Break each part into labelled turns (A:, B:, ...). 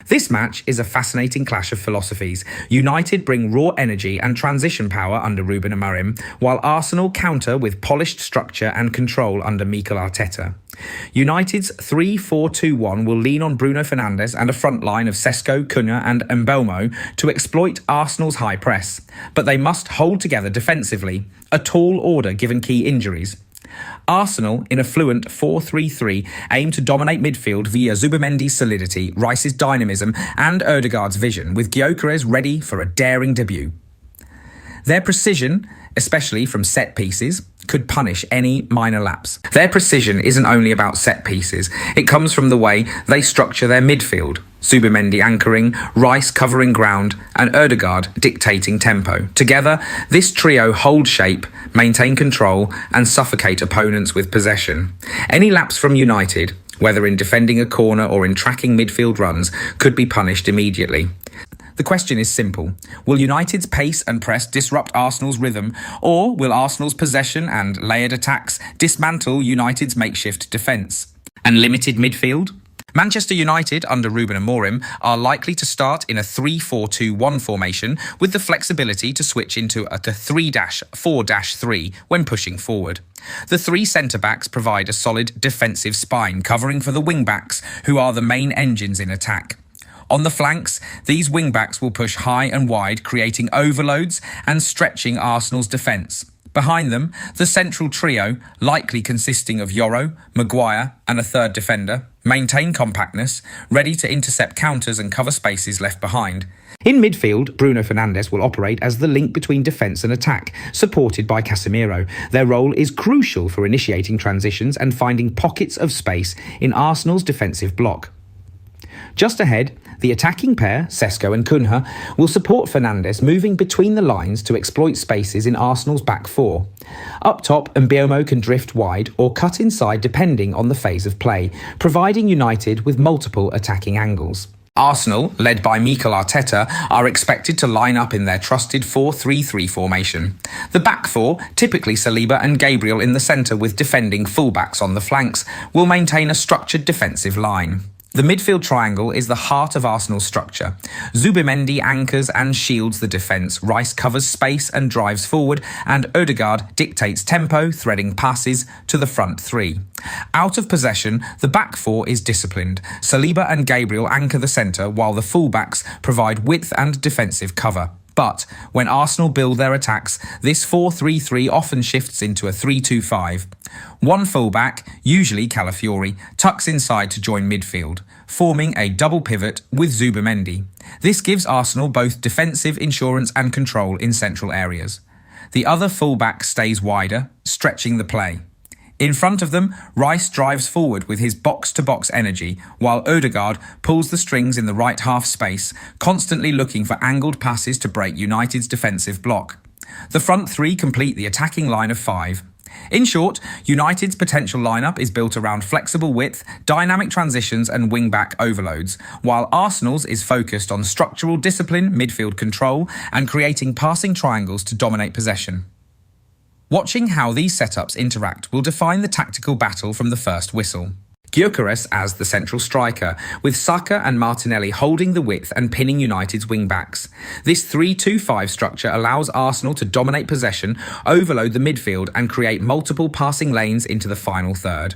A: This match is a fascinating clash of philosophies. United bring raw energy and transition power under Ruben Amorim, while Arsenal counter with polished structure and control under Mikel Arteta. United's 3-4-2-1 will lean on Bruno Fernandes and a front line of Sesko, Cunha and Mbeumo to exploit Arsenal's high press. But they must hold together defensively, a tall order given key injuries. Arsenal, in a fluent 4-3-3, aim to dominate midfield via Zubimendi's solidity, Rice's dynamism and Ødegaard's vision, with Gyökeres ready for a daring debut. Their precision, especially from set pieces, could punish any minor lapse. Their precision isn't only about set pieces, it comes from the way they structure their midfield. Zubimendi anchoring, Rice covering ground, and Ødegaard dictating tempo. Together, this trio hold shape, maintain control, and suffocate opponents with possession. Any lapse from United, whether in defending a corner or in tracking midfield runs, could be punished immediately. The question is simple. Will United's pace and press disrupt Arsenal's rhythm, or will Arsenal's possession and layered attacks dismantle United's makeshift defence and limited midfield? Manchester United, under Ruben Amorim, are likely to start in a 3-4-2-1 formation with the flexibility to switch into a 3-4-3 when pushing forward. The three centre-backs provide a solid defensive spine, covering for the wing-backs, who are the main engines in attack. On the flanks, these wing-backs will push high and wide, creating overloads and stretching Arsenal's defence. Behind them, the central trio, likely consisting of Yoro, Maguire and a third defender, maintain compactness, ready to intercept counters and cover spaces left behind. In midfield, Bruno Fernandes will operate as the link between defence and attack, supported by Casemiro. Their role is crucial for initiating transitions and finding pockets of space in Arsenal's defensive block. Just ahead, the attacking pair, Sesko and Cunha, will support Fernandes moving between the lines to exploit spaces in Arsenal's back four. Up top, Mbeumo can drift wide or cut inside depending on the phase of play, providing United with multiple attacking angles. Arsenal, led by Mikel Arteta, are expected to line up in their trusted 4-3-3 formation. The back four, typically Saliba and Gabriel in the centre with defending fullbacks on the flanks, will maintain a structured defensive line. The midfield triangle is the heart of Arsenal's structure. Zubimendi anchors and shields the defence, Rice covers space and drives forward, and Ødegaard dictates tempo, threading passes to the front three. Out of possession, the back four is disciplined. Saliba and Gabriel anchor the centre, while the fullbacks provide width and defensive cover. But when Arsenal build their attacks, this 4-3-3 often shifts into a 3-2-5. One fullback, usually Calafiori, tucks inside to join midfield, forming a double pivot with Zubimendi. This gives Arsenal both defensive insurance and control in central areas. The other fullback stays wider, stretching the play. In front of them, Rice drives forward with his box-to-box energy, while Ødegaard pulls the strings in the right half space, constantly looking for angled passes to break United's defensive block. The front three complete the attacking line of five. In short, United's potential lineup is built around flexible width, dynamic transitions and wing-back overloads, while Arsenal's is focused on structural discipline, midfield control and creating passing triangles to dominate possession. Watching how these setups interact will define the tactical battle from the first whistle. Gyökeres as the central striker, with Saka and Martinelli holding the width and pinning United's wing-backs. This 3-2-5 structure allows Arsenal to dominate possession, overload the midfield and create multiple passing lanes into the final third.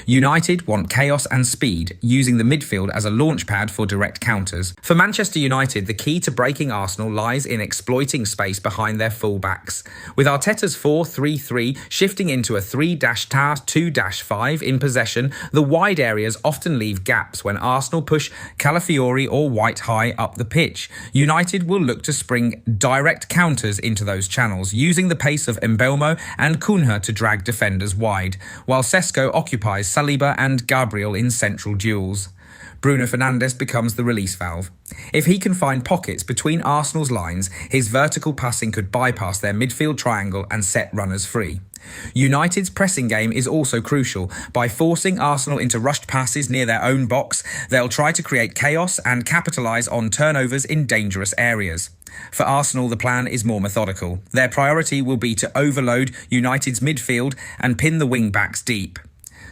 A: United want chaos and speed, using the midfield as a launchpad for direct counters. For Manchester United, the key to breaking Arsenal lies in exploiting space behind their full-backs. With Arteta's 4-3-3 shifting into a 3-2-5 in possession, the wide areas often leave gaps when Arsenal push Calafiori or White high up the pitch. United will look to spring direct counters into those channels, using the pace of Mbeumo and Cunha to drag defenders wide, while Sesko occupies Saliba and Gabriel in central duels. Bruno Fernandes becomes the release valve. If he can find pockets between Arsenal's lines, his vertical passing could bypass their midfield triangle and set runners free. United's pressing game is also crucial. By forcing Arsenal into rushed passes near their own box, they'll try to create chaos and capitalise on turnovers in dangerous areas. For Arsenal, the plan is more methodical. Their priority will be to overload United's midfield and pin the wing-backs deep.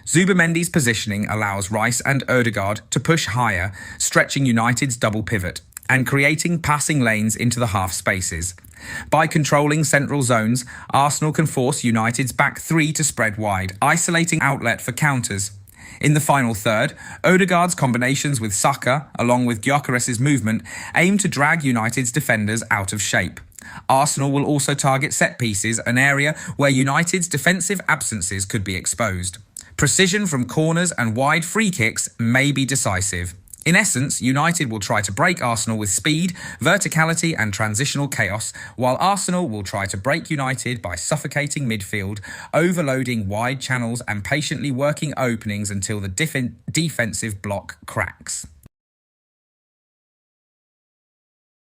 A: Zubimendi's positioning allows Rice and Ødegaard to push higher, stretching United's double pivot and creating passing lanes into the half spaces. By controlling central zones, Arsenal can force United's back three to spread wide, isolating outlet for counters. In the final third, Ødegaard's combinations with Saka, along with Gyökeres' movement, aim to drag United's defenders out of shape. Arsenal will also target set pieces, an area where United's defensive absences could be exposed. Precision from corners and wide free kicks may be decisive. In essence, United will try to break Arsenal with speed, verticality and transitional chaos, while Arsenal will try to break United by suffocating midfield, overloading wide channels and patiently working openings until the defensive block cracks.